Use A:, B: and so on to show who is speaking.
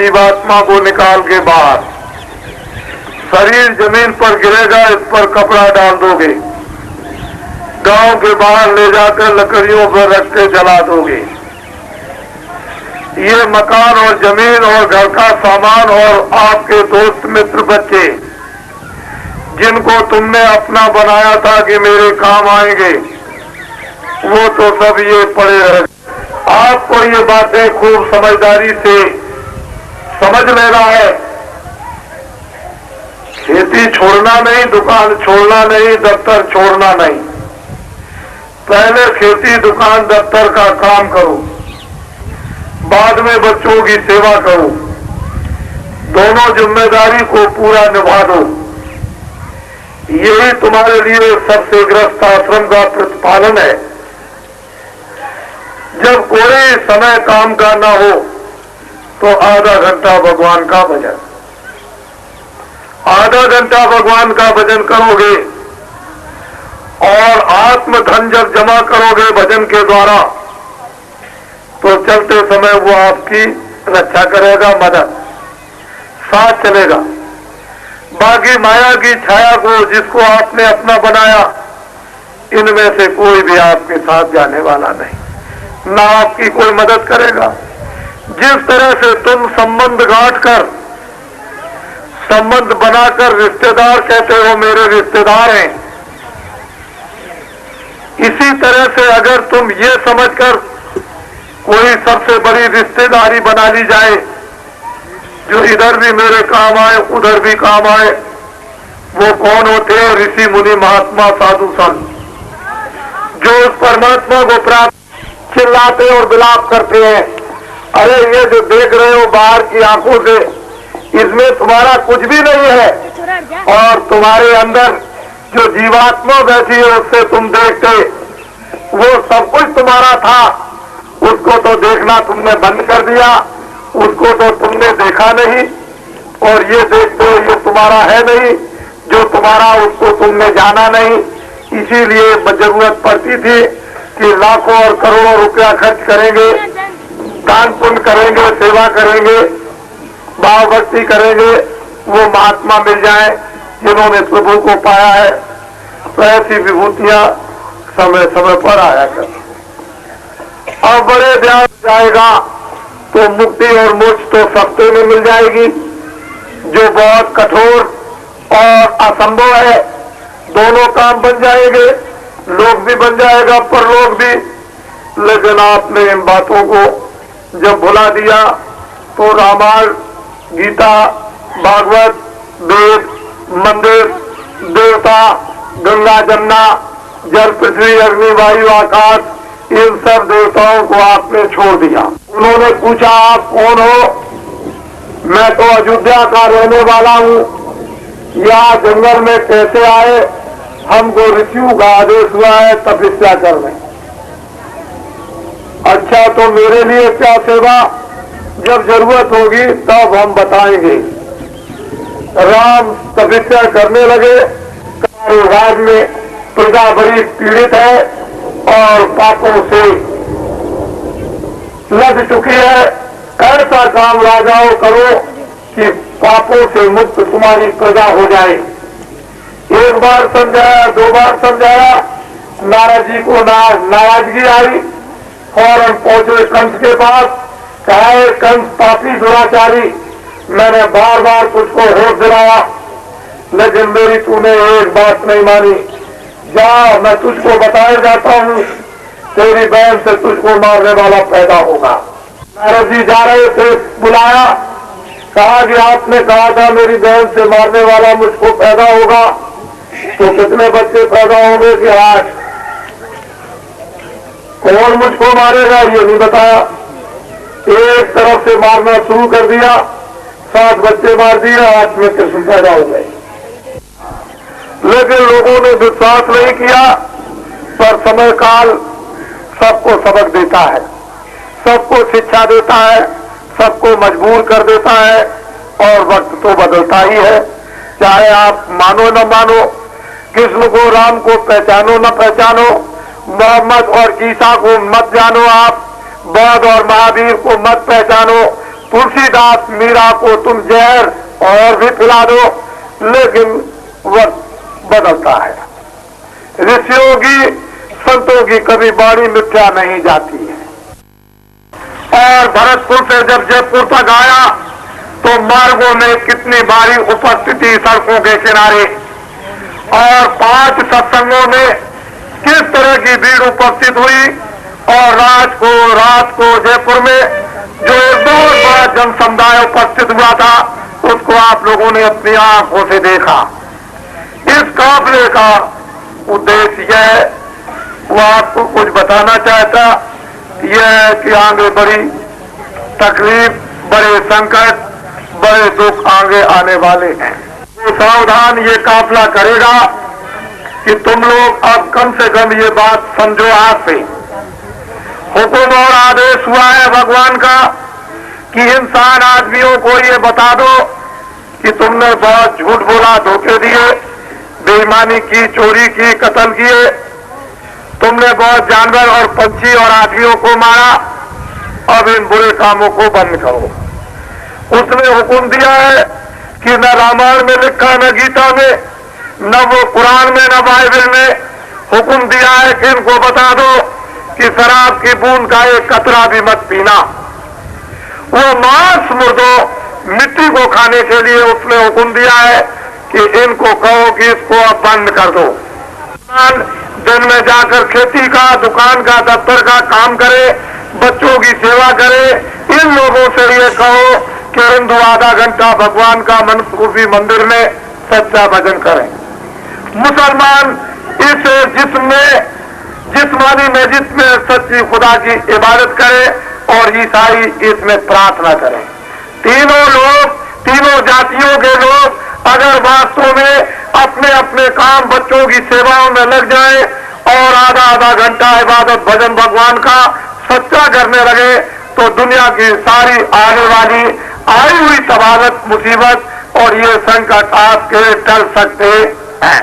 A: जीवात्मा को निकाल के बाहर। शरीर जमीन पर गिरेगा, इस पर कपड़ा डाल दोगे, गांव के बाहर ले जाकर लकड़ियों पर रख के जला दोगे। ये मकान और जमीन और घर का सामान और आपके दोस्त मित्र बच्चे जिनको तुमने अपना बनाया था कि मेरे काम आएंगे, वो तो सब ये पड़े रहे। आपको ये बातें खूब समझदारी से समझ लेना है। खेती छोड़ना नहीं, दुकान छोड़ना नहीं, दफ्तर छोड़ना नहीं। पहले खेती, दुकान, दफ्तर का काम करो, बाद में बच्चों की सेवा करो। दोनों जिम्मेदारी को पूरा निभा दो। यही तुम्हारे लिए सबसे ग्रस्त आश्रम का प्रतिपालन है। जब कोई समय काम का ना हो तो आधा घंटा भगवान का भजन, आधा घंटा भगवान का भजन करोगे और आत्म धन जब जमा करोगे भजन के द्वारा, तो चलते समय वो आपकी रक्षा करेगा, मदद साथ चलेगा। बाकी माया की छाया को, जिसको आपने अपना बनाया, इनमें से कोई भी आपके साथ जाने वाला नहीं, ना आपकी कोई मदद करेगा। जिस तरह से तुम संबंध गांठ कर, संबंध बनाकर रिश्तेदार कहते हो मेरे रिश्तेदार हैं, इसी तरह से अगर तुम ये समझकर कोई सबसे बड़ी रिश्तेदारी बना ली जाए, जो इधर भी मेरे काम आए उधर भी काम आए, वो कौन होते हैं? ऋषि मुनि महात्मा साधु संत, जो उस परमात्मा को प्राप्त चिल्लाते और विलाप करते हैं, अरे ये जो देख रहे हो बाहर की आंखों से, इसमें तुम्हारा कुछ भी नहीं है, और तुम्हारे अंदर जो जीवात्मा बैठी है उससे तुम देखते, वो सब कुछ तुम्हारा था। उसको तो देखना तुमने बंद कर दिया, उसको तो तुमने देखा नहीं, और ये देखते हो ये तुम्हारा है नहीं, जो तुम्हारा उसको तुमने जाना नहीं। इसीलिए जरूरत पड़ती थी कि लाखों और करोड़ों रुपया खर्च करेंगे, दान पुण्य करेंगे, सेवा करेंगे, भाव भक्ति करेंगे, वो महात्मा मिल जाए जिन्होंने प्रभु को पाया है। तो ऐसी विभूतियां समय समय पर आया कर। अब बड़े ध्यान जाएगा तो मुक्ति और मोक्ष तो सस्ते में मिल जाएगी, जो बहुत कठोर और असंभव है। दोनों काम बन जाएंगे, लोक भी बन जाएगा, परलोक भी। लेकिन आपने इन बातों को जब भुला दिया तो रामायण, गीता, भागवत, वेद, मंदिर, देवता, गंगा, जमुना, जल, पृथ्वी, अग्नि, वायु, आकाश, इन सब देवताओं को आपने छोड़ दिया। उन्होंने पूछा आप कौन हो? मैं तो अयोध्या का रहने वाला हूँ, यहाँ जंगल में कैसे आए? हमको ऋषियों का आदेश हुआ है तपस्या करने। अच्छा, तो मेरे लिए क्या सेवा? जब जरूरत होगी तब हम बताएंगे। राम तपस्या करने लगे। कारोबार में प्रजा बड़ी पीड़ित है और पापों से लग चुकी है। ऐसा काम राजाओं करो कि पापों से मुक्त तुम्हारी प्रजा हो जाए। एक बार समझाया, दो बार समझाया, नारद जी को नाराजगी आई। फौरन पहुंचे कंस के पास, कहा कंस पापी दुराचारी, मैंने बार बार तुझको होश दिलाया, लेकिन मेरी तूने एक बात नहीं मानी। जा, मैं तुझको बताया जाता हूँ, तेरी बहन से तुझको मारने वाला पैदा होगा। नारद जी जा रहे थे, बुलाया, कहा कि आपने कहा था मेरी बहन से मारने वाला मुझको पैदा होगा, तो कितने बच्चे पैदा होंगे? कि 8। कौन मुझको मारेगा ये नहीं बताया। एक तरफ से मारना शुरू कर दिया, 7 बच्चे मार दिए, 8 में कृष्ण पैदा हो गए। लेकिन लोगों ने विश्वास नहीं किया। पर समय काल सबको सबक देता है, सबको शिक्षा देता है, सबको मजबूर कर देता है, और वक्त तो बदलता ही है। चाहे आप मानो न मानो, कृष्ण को, राम को पहचानो न पहचानो, मोहम्मद और ईसा को मत जानो, आप बौद्ध और महावीर को मत पहचानो, तुलसीदास मीरा को तुम जहर और भी पिला दो, लेकिन वक्त बदलता है। ऋषियों की, संतों की कभी बाणी मिथ्या नहीं जाती है। और भरतपुर से जब जयपुर तक आया तो मार्गों में कितनी भारी उपस्थिति सड़कों के किनारे, और 5 सत्संगों में किस तरह की भीड़ उपस्थित हुई। और रात को जयपुर में जो एक बहुत बड़ा जन समुदाय उपस्थित हुआ था, उसको आप लोगों ने अपनी आंखों से देखा। इस काफिले का उद्देश्य यह, वो आपको कुछ बताना चाहता, यह है कि आगे बड़ी तकलीफ, बड़े संकट, बड़े दुख आगे आने वाले हैं। तो सावधान ये काफिला करेगा कि तुम लोग अब कम से कम ये बात समझो। आज से हुक्म और आदेश हुआ है भगवान का कि इंसान आदमियों को ये बता दो कि तुमने बहुत झूठ बोला, धोखे दिए, बेईमानी की, चोरी की, कत्ल किए, तुमने बहुत जानवर और पंछी और आदमियों को मारा, अब इन बुरे कामों को बंद करो। उसने हुक्म दिया है कि न रामायण में लिखा, न गीता में, न वो कुरान में, न बाइबल में हुक्म दिया है कि इनको बता दो कि शराब की बूंद का एक कतरा भी मत पीना। वो मांस मुर्दों मिट्टी को खाने के लिए उसने हुक्म दिया है कि इनको कहो कि इसको अब बंद कर दो। दिन में जाकर खेती का, दुकान का, दफ्तर का काम करे, बच्चों की सेवा करे। इन लोगों से ये कहो कि हिंदू आधा घंटा भगवान का मनसूबी मंदिर में सच्चा भजन करें। मुसलमान इस जिस्मानी मस्जिद में सच्ची खुदा की इबादत करे, और ईसाई इसमें प्रार्थना करें। तीनों जातियों के लोग अगर वास्तव में अपने अपने काम, बच्चों की सेवाओं में लग जाए और आधा घंटा इबादत भजन भगवान का सच्चा करने लगे, तो दुनिया की सारी आने वाली आई हुई तबादत, मुसीबत और ये संकट आपके टल सकते हैं।